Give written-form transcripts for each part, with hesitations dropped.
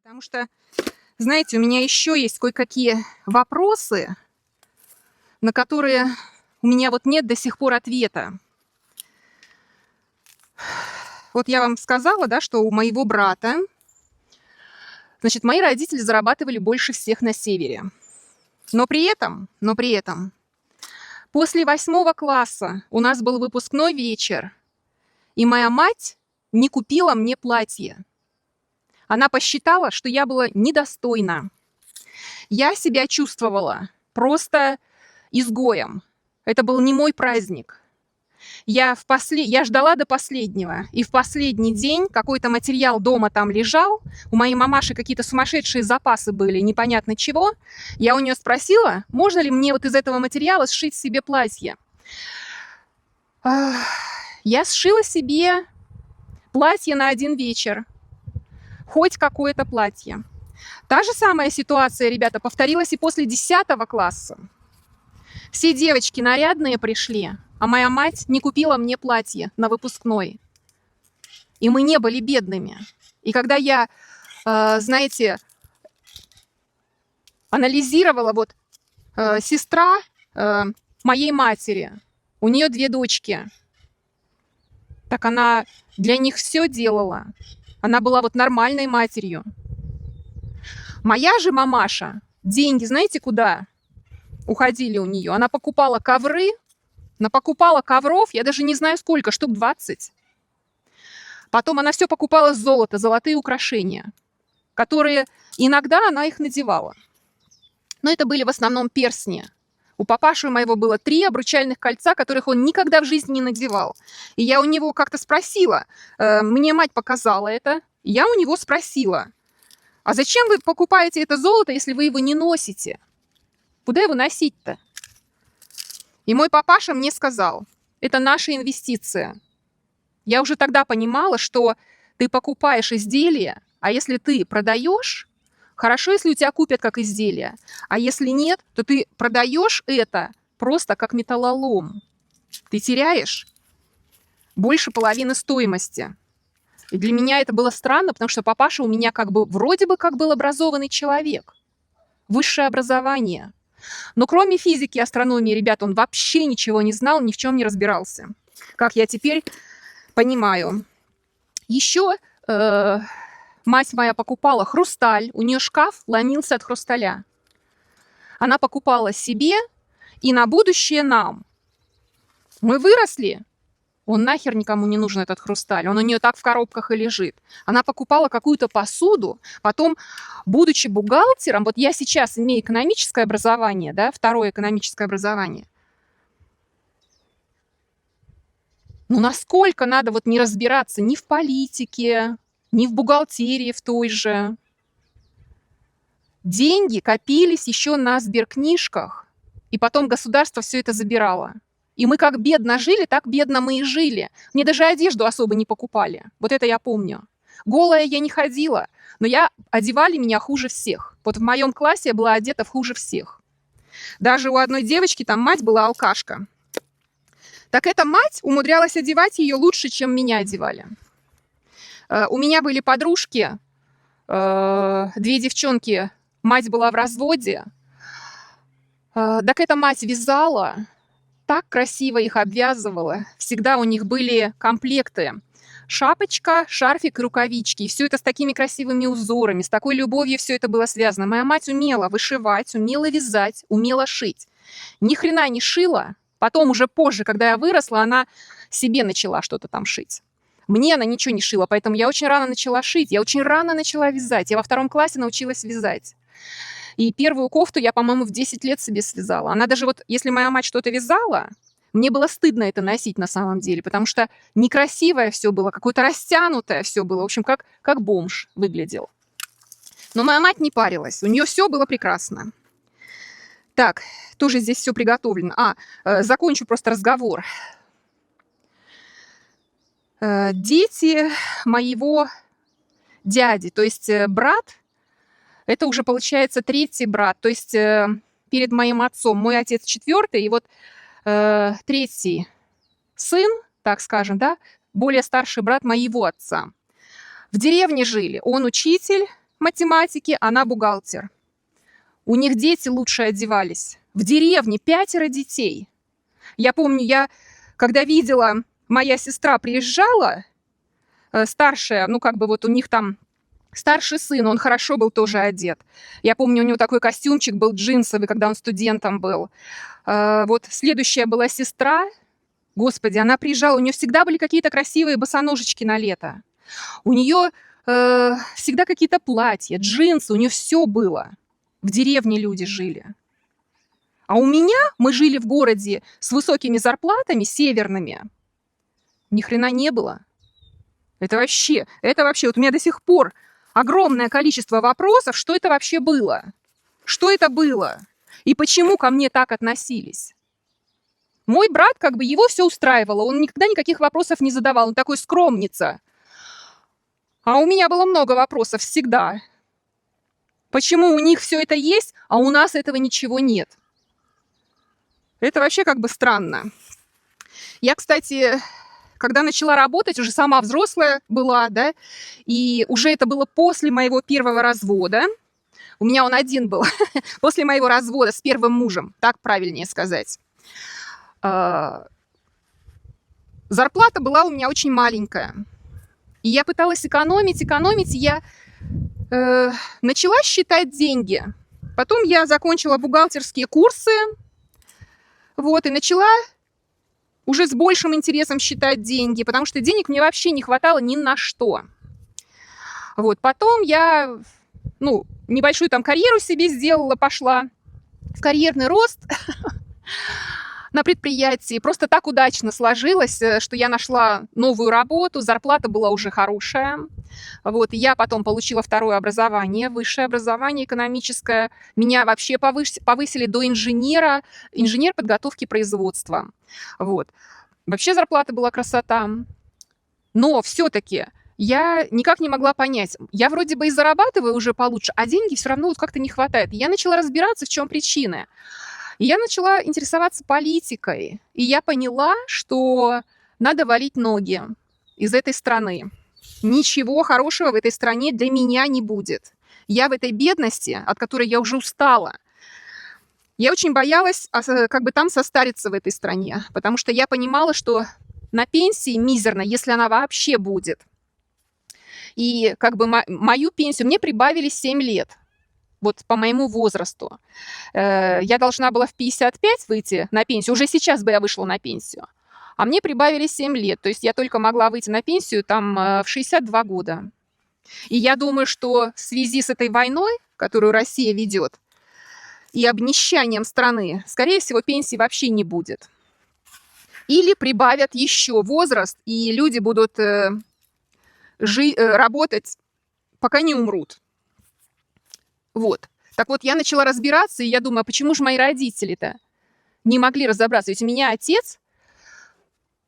Потому что, знаете, у меня еще есть кое-какие вопросы, на которые у меня вот нет до сих пор ответа. Вот я вам сказала, да, что у моего брата, значит, мои родители зарабатывали больше всех на севере. Но при этом, после 8 класса у нас был выпускной вечер, и моя мать не купила мне платье. Она посчитала, что я была недостойна. Я себя чувствовала просто изгоем. Это был не мой праздник. Я ждала до последнего. И в последний день какой-то материал дома там лежал. У моей мамаши какие-то сумасшедшие запасы были, непонятно чего. Я у нее спросила, можно ли мне вот из этого материала сшить себе платье. Я сшила себе платье на один вечер. Хоть какое-то платье. Та же самая ситуация, ребята, повторилась и после 10 класса. Все девочки нарядные пришли, а моя мать не купила мне платье на выпускной. И мы не были бедными. И когда я, знаете, анализировала, вот сестра моей матери, у нее 2 дочки, так она для них все делала. Она была вот нормальной матерью. Моя же мамаша, деньги, знаете, куда уходили у нее? Она покупала ковры, напокупала ковров, я даже не знаю сколько, штук 20. Потом она все покупала золото, золотые украшения, которые иногда она их надевала. Но это были в основном перстни. У папаши моего было 3 обручальных кольца, которых он никогда в жизни не надевал. И я у него как-то спросила, мне мать показала это, я у него спросила, а зачем вы покупаете это золото, если вы его не носите? Куда его носить-то? И мой папаша мне сказал, это наша инвестиция. Я уже тогда понимала, что ты покупаешь изделие, а если ты продаешь, хорошо, если у тебя купят как изделие, а если нет, то ты продаешь это просто как металлолом. Ты теряешь больше половины стоимости. И для меня это было странно, потому что папаша у меня как бы вроде бы как был образованный человек. Высшее образование. Но кроме физики и астрономии, ребят, он вообще ничего не знал, ни в чем не разбирался. Как я теперь понимаю. Еще мать моя покупала хрусталь. У нее шкаф ломился от хрусталя. Она покупала себе и на будущее нам. Мы выросли. Он нахер никому не нужен, этот хрусталь. Он у нее так в коробках и лежит. Она покупала какую-то посуду. Потом, будучи бухгалтером, вот я сейчас имею экономическое образование, да, 2-е экономическое образование. Ну, насколько надо вот не разбираться ни в политике, ни в бухгалтерии в той же. Деньги копились еще на сберкнижках, и потом государство все это забирало. И мы как бедно жили, так бедно мы и жили. Мне даже одежду особо не покупали. Вот это я помню. Голая я не ходила, но одевали меня хуже всех. Вот в моем классе я была одета хуже всех. Даже у одной девочки там мать была алкашка. Так эта мать умудрялась одевать ее лучше, чем меня одевали. У меня были подружки, 2 девчонки, мать была в разводе. Так эта мать вязала, так красиво их обвязывала. Всегда у них были комплекты. Шапочка, шарфик и рукавички. И все это с такими красивыми узорами, с такой любовью все это было связано. Моя мать умела вышивать, умела вязать, умела шить. Ни хрена не шила. Потом уже позже, когда я выросла, она себе начала что-то там шить. Мне она ничего не шила, поэтому я очень рано начала шить. Я очень рано начала вязать. Я во 2 классе научилась вязать. И первую кофту я, по-моему, в 10 лет себе связала. Она даже вот, если моя мать что-то вязала, мне было стыдно это носить на самом деле, потому что некрасивое все было, какое-то растянутое все было. В общем, как бомж выглядел. Но моя мать не парилась, у нее все было прекрасно. Так, тоже здесь все приготовлено. Закончу просто разговор. Дети моего дяди, то есть брат, это уже получается 3-й брат, то есть перед моим отцом. Мой отец 4-й, и вот 3-й сын, так скажем, да, более старший брат моего отца. В деревне жили. Он учитель, математики, она бухгалтер. У них дети лучше одевались. В деревне 5 детей. Я помню, когда видела, моя сестра приезжала, старшая, ну как бы вот у них там старший сын, он хорошо был тоже одет. Я помню, у него такой костюмчик был джинсовый, когда он студентом был. Вот следующая была сестра. Господи, она приезжала, у нее всегда были какие-то красивые босоножечки на лето. У нее всегда какие-то платья, джинсы, у нее все было. В деревне люди жили. А у меня, мы жили в городе с высокими зарплатами, северными. Ни хрена не было. Это вообще, вот у меня до сих пор огромное количество вопросов, что это вообще было. Что это было? И почему ко мне так относились? Мой брат, как бы, его все устраивало. Он никогда никаких вопросов не задавал. Он такой скромница. А у меня было много вопросов всегда. Почему у них все это есть, а у нас этого ничего нет? Это вообще как бы странно. Я, кстати, когда начала работать, уже сама взрослая была, да, и уже это было после моего первого развода. У меня он один был. После моего развода с первым мужем, так правильнее сказать. Зарплата была у меня очень маленькая. И я пыталась экономить, и я начала считать деньги. Потом я закончила бухгалтерские курсы, вот, и начала уже с большим интересом считать деньги, потому что денег мне вообще не хватало ни на что. Вот, потом я, небольшую там карьеру себе сделала, пошла в карьерный рост на предприятии. Просто так удачно сложилось, что я нашла новую работу, зарплата была уже хорошая. Вот, и я потом получила второе образование, высшее образование экономическое. Меня вообще повысили до инженер подготовки производства. Вот. Вообще зарплата была красота. Но все-таки я никак не могла понять. Я вроде бы и зарабатываю уже получше, а деньги все равно вот как-то не хватает. И я начала разбираться, в чем причины. И я начала интересоваться политикой. И я поняла, что надо валить ноги из этой страны. Ничего хорошего в этой стране для меня не будет. Я в этой бедности, от которой я уже устала. Я очень боялась как бы там состариться в этой стране, потому что я понимала, что на пенсии мизерно, если она вообще будет. И как бы мою пенсию мне прибавили 7 лет. Вот по моему возрасту. Я должна была в 55 выйти на пенсию. Уже сейчас бы я вышла на пенсию. А мне прибавили 7 лет. То есть я только могла выйти на пенсию там в 62 года. И я думаю, что в связи с этой войной, которую Россия ведет, и обнищанием страны, скорее всего, пенсии вообще не будет. Или прибавят еще возраст, и люди будут работать, пока не умрут. Вот. Так вот, я начала разбираться, и я думаю, а почему же мои родители-то не могли разобраться? Ведь у меня отец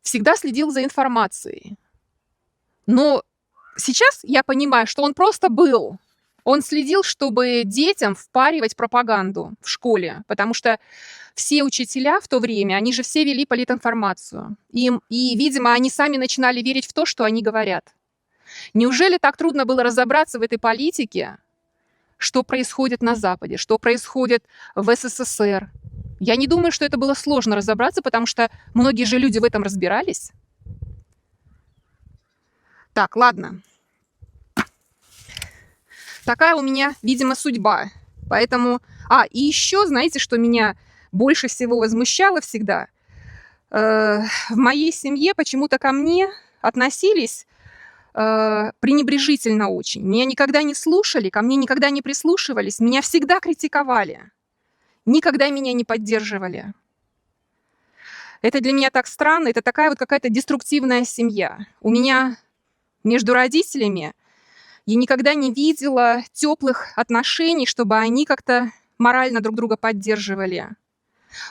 всегда следил за информацией. Но сейчас я понимаю, что он просто был. Он следил, чтобы детям впаривать пропаганду в школе, потому что все учителя в то время, они же все вели политинформацию. И, видимо, они сами начинали верить в то, что они говорят. Неужели так трудно было разобраться в этой политике, что происходит на Западе, что происходит в СССР? Я не думаю, что это было сложно разобраться, потому что многие же люди в этом разбирались. Так, ладно. Такая у меня, видимо, судьба. Поэтому... и еще, знаете, что меня больше всего возмущало всегда? В моей семье почему-то ко мне относились пренебрежительно очень. Меня никогда не слушали, ко мне никогда не прислушивались, меня всегда критиковали, никогда меня не поддерживали. Это для меня так странно, это такая вот какая-то деструктивная семья. У меня между родителями я никогда не видела теплых отношений, чтобы они как-то морально друг друга поддерживали.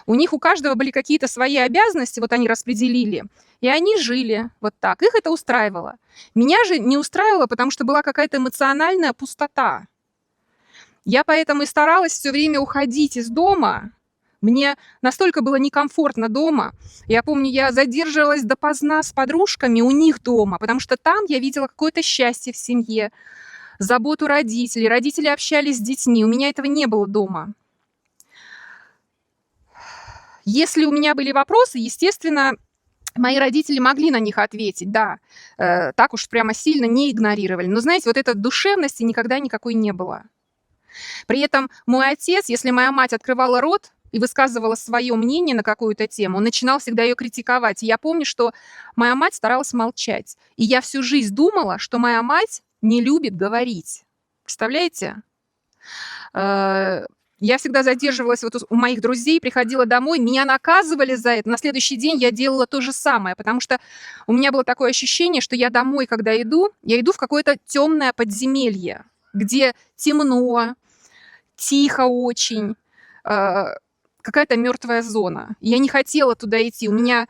У них у каждого были какие-то свои обязанности, вот они распределили, и они жили вот так. Их это устраивало. Меня же не устраивало, потому что была какая-то эмоциональная пустота. Я поэтому и старалась все время уходить из дома. Мне настолько было некомфортно дома. Я помню, я задерживалась допоздна с подружками у них дома, потому что там я видела какое-то счастье в семье. заботу родителей. Родители общались с детьми. У меня этого не было дома. Если у меня были вопросы, естественно, мои родители могли на них ответить, да. Так уж прямо сильно не игнорировали. Но, знаете, вот этой душевности никогда никакой не было. При этом мой отец, если моя мать открывала рот и высказывала свое мнение на какую-то тему, он начинал всегда ее критиковать. И я помню, что моя мать старалась молчать. И я всю жизнь думала, что моя мать не любит говорить. Представляете? Я всегда задерживалась вот у моих друзей, приходила домой, меня наказывали за это. На следующий день я делала то же самое, потому что у меня было такое ощущение, что я домой, когда иду, я иду в какое-то темное подземелье, где темно, тихо очень, какая-то мертвая зона. Я не хотела туда идти. У меня...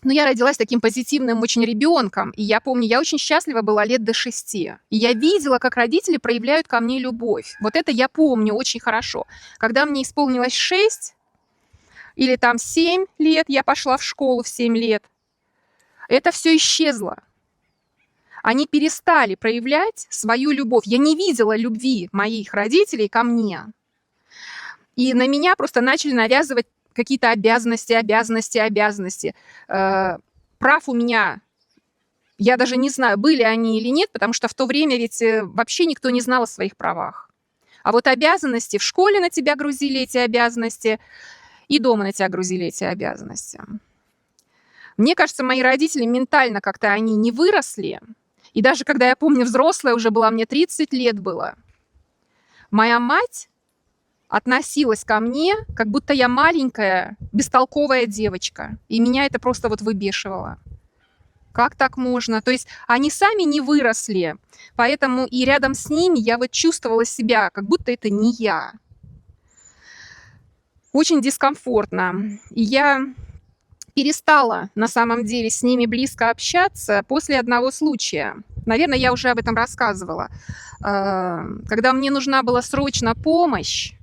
Но я родилась таким позитивным очень ребенком, и я помню, я очень счастлива была лет до 6. И я видела, как родители проявляют ко мне любовь. Вот это я помню очень хорошо. Когда мне исполнилось 6 или там 7 лет, я пошла в школу в 7 лет, это все исчезло. Они перестали проявлять свою любовь. Я не видела любви моих родителей ко мне. И на меня просто начали навязывать какие-то обязанности. Прав у меня, я даже не знаю, были они или нет, потому что в то время ведь вообще никто не знал о своих правах. А вот обязанности, в школе на тебя грузили эти обязанности, и дома на тебя грузили эти обязанности. Мне кажется, мои родители ментально как-то они не выросли. И даже когда я помню, взрослая уже была, мне 30 лет было, моя мать относилась ко мне, как будто я маленькая, бестолковая девочка. И меня это просто вот выбешивало. Как так можно? То есть они сами не выросли, поэтому и рядом с ними я вот чувствовала себя, как будто это не я. Очень дискомфортно. И я перестала на самом деле с ними близко общаться после одного случая. Наверное, я уже об этом рассказывала. Когда мне нужна была срочно помощь,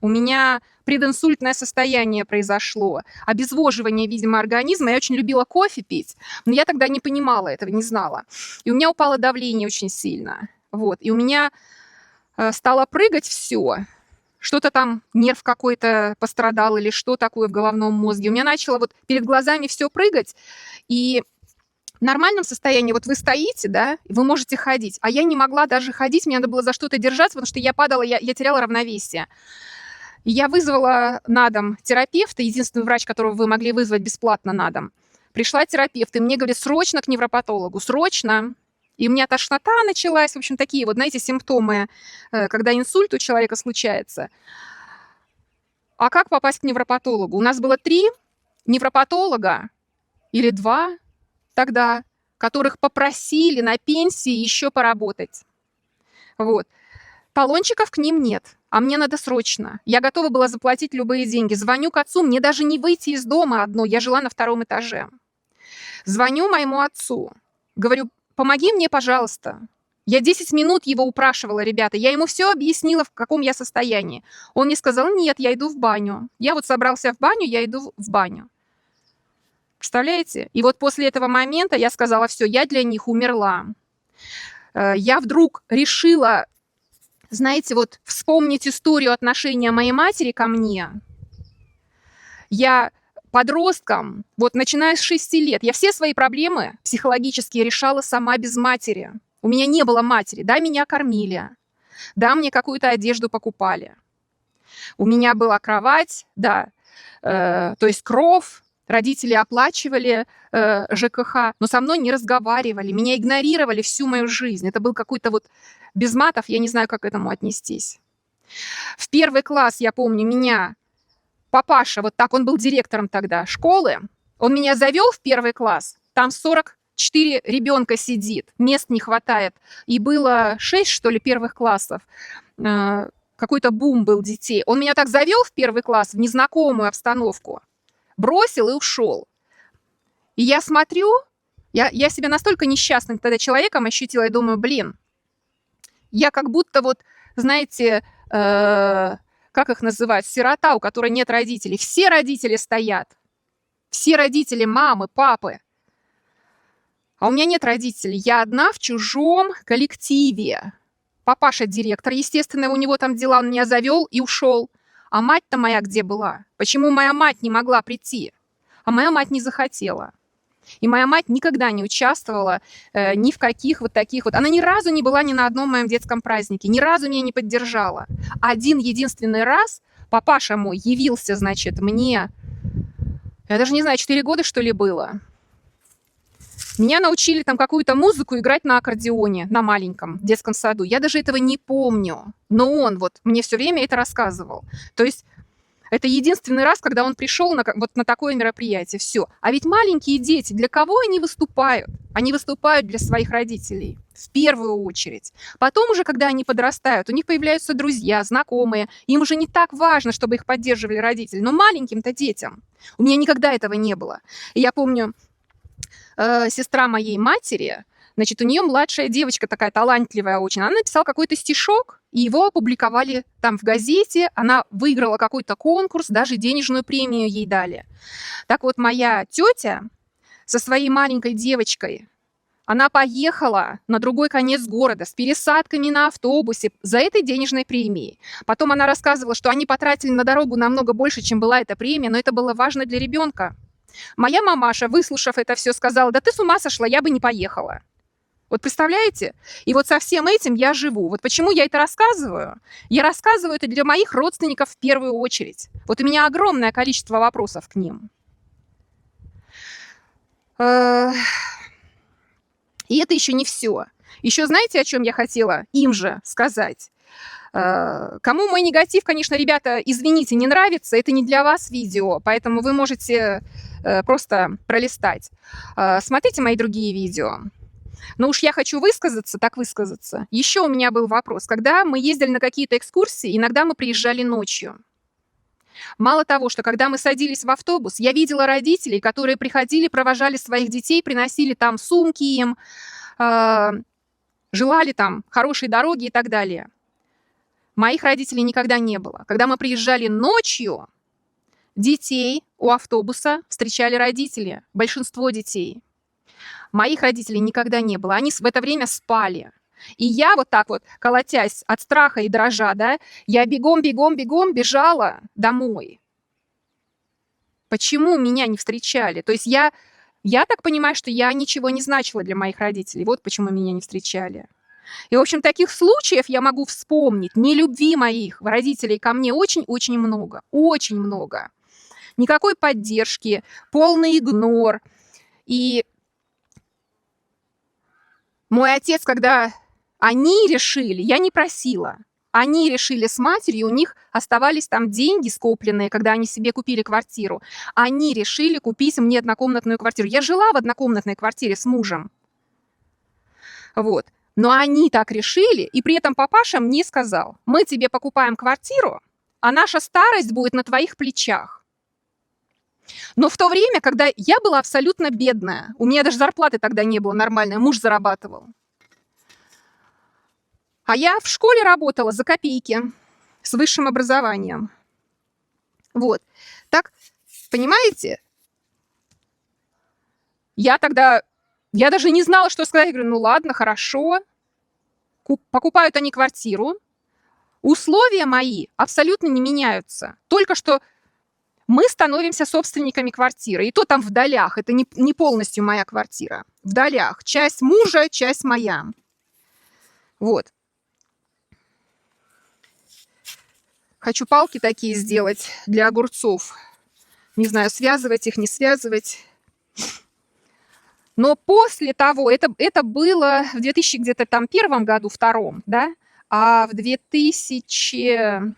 у меня прединсультное состояние произошло, обезвоживание, видимо, организма. Я очень любила кофе пить, но я тогда не понимала этого, не знала. И у меня упало давление очень сильно. Вот. И у меня стало прыгать все. Что-то там, нерв какой-то пострадал или что такое в головном мозге. У меня начало вот перед глазами все прыгать. И в нормальном состоянии, вот вы стоите, да, вы можете ходить. А я не могла даже ходить, мне надо было за что-то держаться, потому что я падала, я теряла равновесие. Я вызвала на дом терапевта, единственный врач, которого вы могли вызвать бесплатно на дом. Пришла терапевт, и мне говорит, срочно к невропатологу, срочно. И у меня тошнота началась, в общем, такие вот, знаете, симптомы, когда инсульт у человека случается. А как попасть к невропатологу? У нас было 3 невропатолога, или 2 тогда, которых попросили на пенсии еще поработать. Вот. Талончиков к ним нет, а мне надо срочно. Я готова была заплатить любые деньги. Звоню к отцу, мне даже не выйти из дома одной, я жила на 2-м этаже. Звоню моему отцу, говорю, помоги мне, пожалуйста. Я 10 минут его упрашивала, ребята, я ему все объяснила, в каком я состоянии. Он мне сказал, нет, я иду в баню. Я вот собрался в баню, я иду в баню. Представляете? И вот после этого момента я сказала, все, я для них умерла. Я вдруг решила, знаете, вот вспомнить историю отношения моей матери ко мне. Я подростком, вот начиная с 6 лет, я все свои проблемы психологические решала сама без матери. У меня не было матери. Да, меня кормили. Да, мне какую-то одежду покупали. У меня была кровать, да, то есть кров. Родители оплачивали ЖКХ, но со мной не разговаривали, меня игнорировали всю мою жизнь. Это был какой-то вот без матов, я не знаю, как к этому отнестись. В 1 класс, я помню, меня папаша, вот так, он был директором тогда школы, он меня завел в 1 класс, там 44 ребенка сидит, мест не хватает. И было 6, что ли, 1 классов. Какой-то бум был детей. Он меня так завел в 1 класс, в незнакомую обстановку, бросил и ушел. И я смотрю, я себя настолько несчастным тогда человеком ощутила, я думаю, блин, я как будто вот, знаете, как их называют, сирота, у которой нет родителей. Все родители стоят. Все родители, мамы, папы. А у меня нет родителей. Я одна в чужом коллективе. Папаша директор, естественно, у него там дела, он меня завел и ушел. А мать-то моя где была? Почему моя мать не могла прийти? А моя мать не захотела. И моя мать никогда не участвовала ни в каких вот таких вот... Она ни разу не была ни на одном моем детском празднике, ни разу меня не поддержала. Один единственный раз папаша мой явился, значит, мне... Я даже не знаю, 4 года, что ли, было. Меня научили там какую-то музыку играть на аккордеоне, на маленьком детском саду. Я даже этого не помню. Но он вот мне все время это рассказывал. То есть это единственный раз, когда он пришел вот на такое мероприятие. Все. А ведь маленькие дети, для кого они выступают? Они выступают для своих родителей в первую очередь. Потом уже, когда они подрастают, у них появляются друзья, знакомые. Им уже не так важно, чтобы их поддерживали родители. Но маленьким-то детям. У меня никогда этого не было. И я помню, сестра моей матери, значит, у нее младшая девочка такая талантливая очень. Она написала какой-то стишок, и его опубликовали там в газете. Она выиграла какой-то конкурс, даже денежную премию ей дали. Так вот, моя тетя со своей маленькой девочкой, она поехала на другой конец города с пересадками на автобусе за этой денежной премией. Потом она рассказывала, что они потратили на дорогу намного больше, чем была эта премия, но это было важно для ребенка. Моя мамаша, выслушав это все, сказала: да ты с ума сошла, я бы не поехала. Вот представляете? И вот со всем этим я живу. Вот почему я это рассказываю? Я рассказываю это для моих родственников в первую очередь. Вот у меня огромное количество вопросов к ним. И это еще не все. Еще знаете, о чем я хотела им же сказать? Кому мой негатив, конечно, ребята, извините, не нравится, это не для вас видео, поэтому вы можете просто пролистать. Смотрите мои другие видео. Но уж я хочу высказаться, так высказаться. Еще у меня был вопрос. Когда мы ездили на какие-то экскурсии, иногда мы приезжали ночью. Мало того, что когда мы садились в автобус, я видела родителей, которые приходили, провожали своих детей, приносили там сумки им, желали там хорошей дороги и так далее. Моих родителей никогда не было. Когда мы приезжали ночью, детей у автобуса встречали родители, большинство детей. Моих родителей никогда не было. Они в это время спали. И я вот так вот, колотясь от страха и дрожа, да, я бегом бежала домой. Почему меня не встречали? То есть я так понимаю, что я ничего не значила для моих родителей. Вот почему меня не встречали. И, в общем, таких случаев я могу вспомнить. Нелюбви моих родителей ко мне очень-очень много. Очень много. Никакой поддержки, полный игнор. И мой отец, когда они решили, я не просила, они решили с матерью, у них оставались там деньги скопленные, когда они себе купили квартиру. Они решили купить мне однокомнатную квартиру. Я жила в однокомнатной квартире с мужем. Вот. Но они так решили, и при этом папаша мне сказал: мы тебе покупаем квартиру, а наша старость будет на твоих плечах. Но в то время, когда я была абсолютно бедная, у меня даже зарплаты тогда не было нормальной, муж зарабатывал. А я в школе работала за копейки, с высшим образованием. Вот. Так, понимаете? Я даже не знала, что сказать. Я говорю: ну ладно, хорошо. Покупают они квартиру. Условия мои абсолютно не меняются. Только что мы становимся собственниками квартиры. И то там в долях. Это не полностью моя квартира. В долях. Часть мужа, часть моя. Вот. Хочу палки такие сделать для огурцов. Не знаю, связывать их, не связывать. Но после того, это было в 2001 году, втором, да, а в 2000...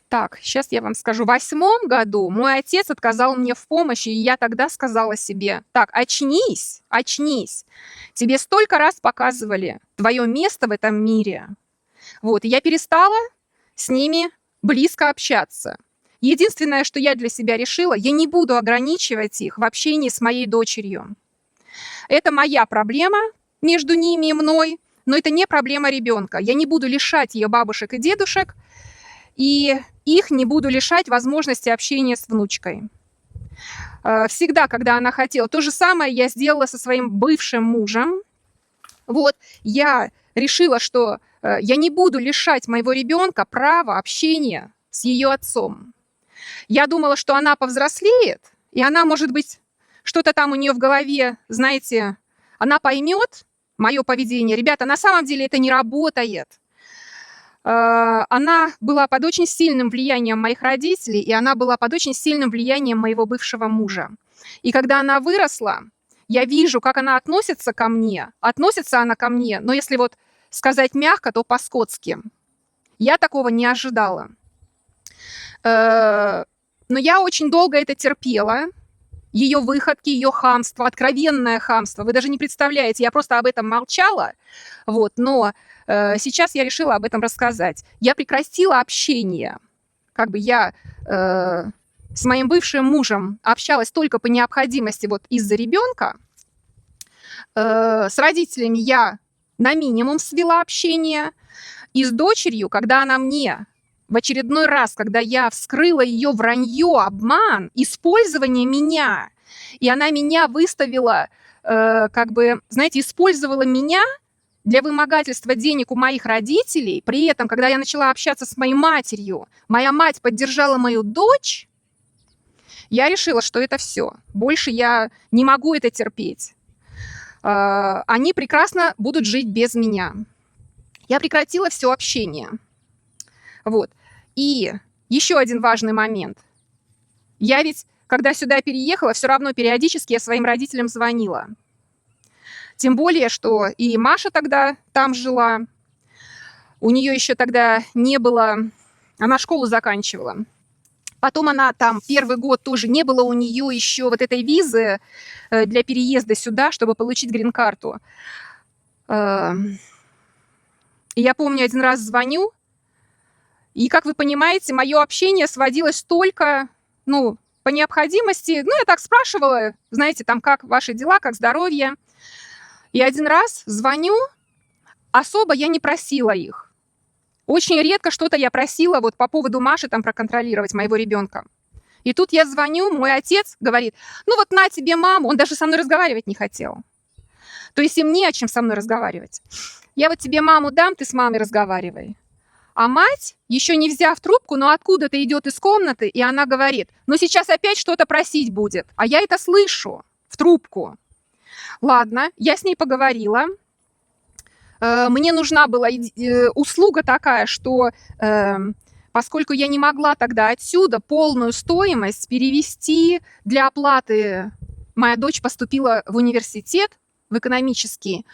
Так, сейчас я вам скажу. В 2008 году мой отец отказал мне в помощи, и я тогда сказала себе: так, очнись, очнись. Тебе столько раз показывали твое место в этом мире. Вот, и я перестала с ними близко общаться. Единственное, что я для себя решила, я не буду ограничивать их в общении с моей дочерью. Это моя проблема между ними и мной, но это не проблема ребенка. Я не буду лишать ее бабушек и дедушек, и их не буду лишать возможности общения с внучкой. всегда, когда она хотела. То же самое я сделала со своим бывшим мужем. Вот, я решила, что я не буду лишать моего ребенка права общения с ее отцом. Я думала, что она повзрослеет, и она, может быть, что-то там у нее в голове, знаете, она поймет мое поведение. Ребята, на самом деле это не работает. Она была под очень сильным влиянием моих родителей, и она была под очень сильным влиянием моего бывшего мужа. И когда она выросла, я вижу, как она относится ко мне. Относится она ко мне, но если вот сказать мягко, то по-скотски. Я такого не ожидала. Но я очень долго это терпела. Ее выходки, ее хамство, откровенное хамство. Вы даже не представляете, я просто об этом молчала. Вот, но сейчас я решила об этом рассказать. Я прекратила общение. Как бы я с моим бывшим мужем общалась только по необходимости вот из-за ребенка. С родителями я на минимум свела общение. И с дочерью, когда она мне в очередной раз, когда я вскрыла ее вранье, обман, использование меня, и она меня выставила, как бы, знаете, использовала меня для вымогательства денег у моих родителей. При этом, когда я начала общаться с моей матерью, моя мать поддержала мою дочь, я решила, что это все. Больше я не могу это терпеть. Они прекрасно будут жить без меня. Я прекратила все общение. Вот. И еще один важный момент. Я ведь, когда сюда переехала, все равно периодически я своим родителям звонила. Тем более, что и Маша тогда там жила. У нее еще тогда не было... Она школу заканчивала. Потом она там первый год тоже не было у нее еще вот этой визы для переезда сюда, чтобы получить грин-карту. И я помню, один раз звоню, и, как вы понимаете, мое общение сводилось только, по необходимости. Я так спрашивала, знаете, там, как ваши дела, как здоровье. И один раз звоню, особо я не просила их. Очень редко что-то я просила вот по поводу Маши там проконтролировать моего ребенка. И тут я звоню, мой отец говорит, вот на тебе маму, он даже со мной разговаривать не хотел. То есть им не о чем со мной разговаривать. Я вот тебе маму дам, ты с мамой разговаривай. А мать, еще не взяв трубку, но откуда-то идет из комнаты, и она говорит, сейчас опять что-то просить будет. А я это слышу в трубку. Ладно, я с ней поговорила. Мне нужна была услуга такая, что поскольку я не могла тогда отсюда полную стоимость перевести для оплаты, моя дочь поступила в университет, в экономический,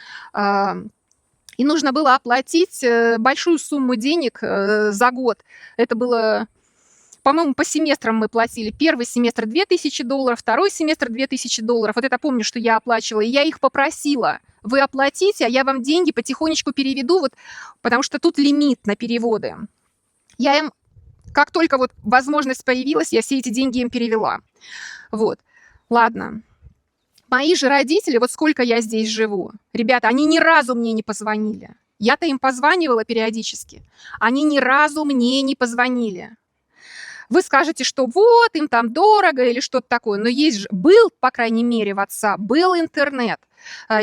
и нужно было оплатить большую сумму денег за год. Это было, по-моему, по семестрам мы платили. Первый семестр $2000, второй семестр $2000. Вот это помню, что я оплачивала. И я их попросила, вы оплатите, а я вам деньги потихонечку переведу, потому что тут лимит на переводы. Я им, как только возможность появилась, я все эти деньги им перевела. Ладно. Мои же родители, сколько я здесь живу, ребята, они ни разу мне не позвонили. Я-то им позванивала периодически. Они ни разу мне не позвонили. Вы скажете, что им там дорого или что-то такое. Но был, по крайней мере, WhatsApp, был интернет.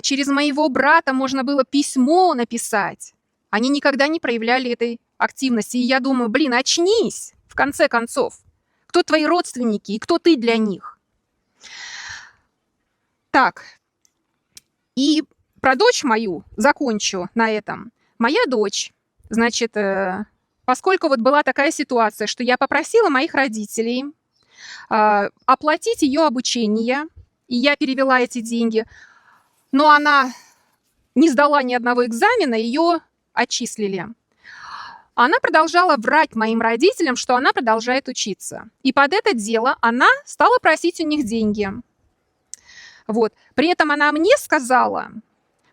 Через моего брата можно было письмо написать. Они никогда не проявляли этой активности. И я думаю, очнись, в конце концов. Кто твои родственники и кто ты для них? Так, и про дочь мою закончу на этом. Моя дочь, значит, поскольку была такая ситуация, что я попросила моих родителей оплатить ее обучение, и я перевела эти деньги, но она не сдала ни одного экзамена, ее отчислили. Она продолжала врать моим родителям, что она продолжает учиться. И под это дело она стала просить у них деньги. При этом она мне сказала,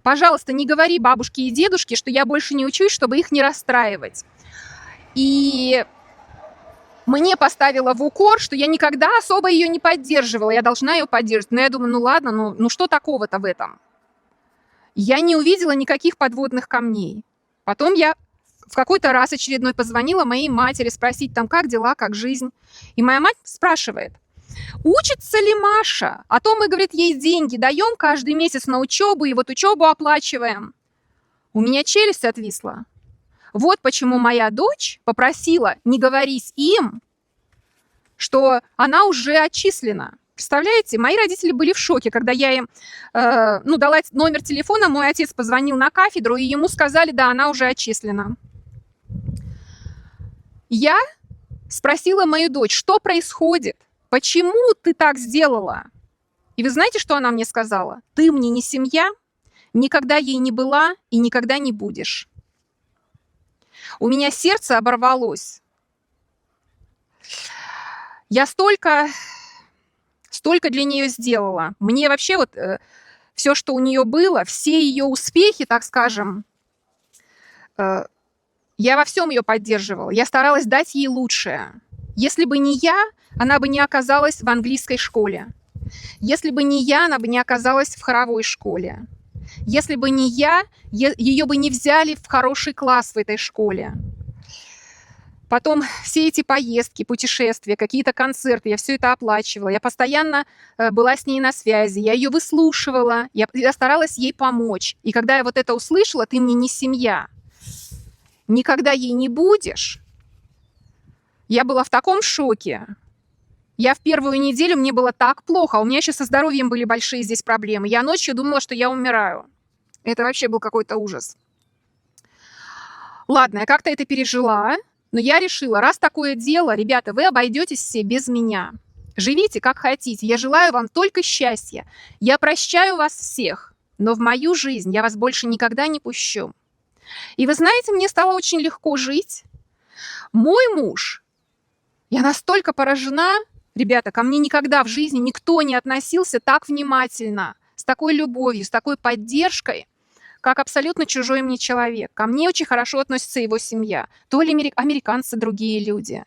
пожалуйста, не говори бабушке и дедушке, что я больше не учусь, чтобы их не расстраивать. И мне поставила в укор, что я никогда особо ее не поддерживала, я должна ее поддерживать. Но я думаю, ладно, что такого-то в этом? Я не увидела никаких подводных камней. Потом я в какой-то раз очередной позвонила моей матери спросить там, как дела, как жизнь. И моя мать спрашивает, Учится ли Маша? А то мы, говорит, ей деньги даем каждый месяц на учебу, и вот учебу оплачиваем. У меня челюсть отвисла. Вот почему моя дочь попросила не говорить им, что она уже отчислена. Представляете, мои родители были в шоке, когда я им дала номер телефона, мой отец позвонил на кафедру, и ему сказали, да, она уже отчислена. Я спросила мою дочь, что происходит? Почему ты так сделала? И вы знаете, что она мне сказала? Ты мне не семья, никогда ей не была и никогда не будешь. У меня сердце оборвалось. Я столько для нее сделала. Мне вообще вот все, что у нее было, все ее успехи, так скажем, я во всем ее поддерживала. Я старалась дать ей лучшее. Если бы не я, она бы не оказалась в английской школе. Если бы не я, она бы не оказалась в хоровой школе. Если бы не я, ее бы не взяли в хороший класс в этой школе. Потом все эти поездки, путешествия, какие-то концерты, я все это оплачивала. Я постоянно была с ней на связи, я ее выслушивала, я старалась ей помочь. И когда я вот это услышала, ты мне не семья, никогда ей не будешь, я была в таком шоке. Я в первую неделю, мне было так плохо, у меня еще со здоровьем были большие здесь проблемы. Я ночью думала, что я умираю. Это вообще был какой-то ужас. Ладно, я как-то это пережила, но я решила, раз такое дело, ребята, вы обойдетесь все без меня. Живите как хотите, я желаю вам только счастья. Я прощаю вас всех, но в мою жизнь я вас больше никогда не пущу. И вы знаете, мне стало очень легко жить. Мой муж, я настолько поражена, ребята, ко мне никогда в жизни никто не относился так внимательно, с такой любовью, с такой поддержкой, как абсолютно чужой мне человек. Ко мне очень хорошо относится его семья. То ли американцы другие люди,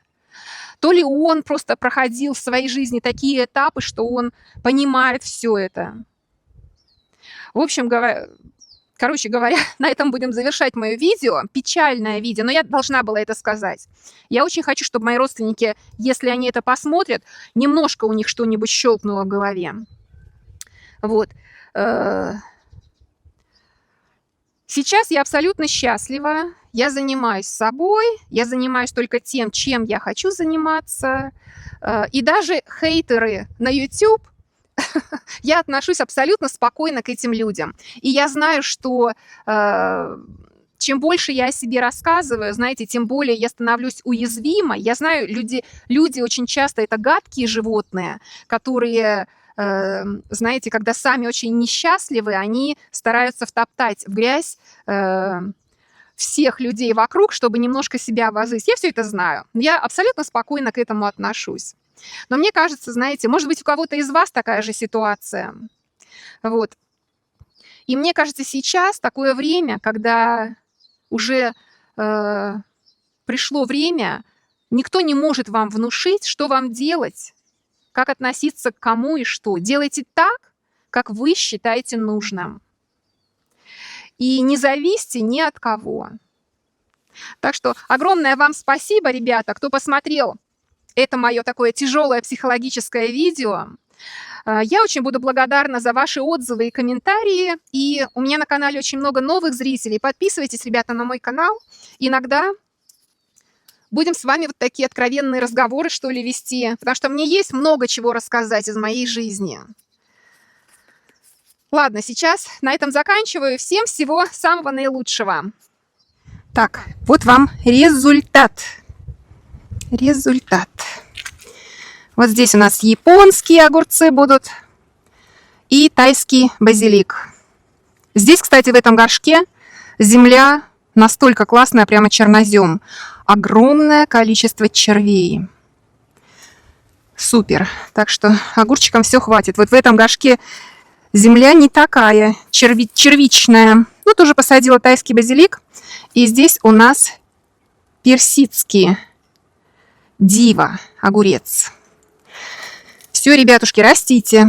то ли он просто проходил в своей жизни такие этапы, что он понимает все это. В общем, короче говоря, на этом будем завершать мое видео. Печальное видео, но я должна была это сказать. Я очень хочу, чтобы мои родственники, если они это посмотрят, немножко у них что-нибудь щелкнуло в голове. Вот. Сейчас я абсолютно счастлива. Я занимаюсь собой, я занимаюсь только тем, чем я хочу заниматься. И даже хейтеры на YouTube, я отношусь абсолютно спокойно к этим людям. И я знаю, что чем больше я о себе рассказываю, знаете, тем более я становлюсь уязвимой. Я знаю, люди очень часто это гадкие животные, которые, знаете, когда сами очень несчастливы, они стараются втоптать в грязь всех людей вокруг, чтобы немножко себя возвысить. Я все это знаю. Я абсолютно спокойно к этому отношусь. Но мне кажется, знаете, может быть, у кого-то из вас такая же ситуация. Вот. И мне кажется, сейчас такое время, когда уже пришло время, никто не может вам внушить, что вам делать, как относиться к кому и что. Делайте так, как вы считаете нужным. И не зависите ни от кого. Так что огромное вам спасибо, ребята, кто посмотрел это мое такое тяжелое психологическое видео. Я очень буду благодарна за ваши отзывы и комментарии. И у меня на канале очень много новых зрителей. Подписывайтесь, ребята, на мой канал. Иногда будем с вами вот такие откровенные разговоры, что ли, вести. Потому что мне есть много чего рассказать из моей жизни. Ладно, сейчас на этом заканчиваю. Всем всего самого наилучшего. Так, вот вам результат. Вот здесь у нас японские огурцы будут и тайский базилик. Здесь, кстати, в этом горшке земля настолько классная, прямо чернозем. Огромное количество червей. Супер. Так что огурчикам все хватит. Вот в этом горшке земля не такая, червичная. Ну, тоже посадила тайский базилик. И здесь у нас персидский дива огурец. Все, ребятушки, растите.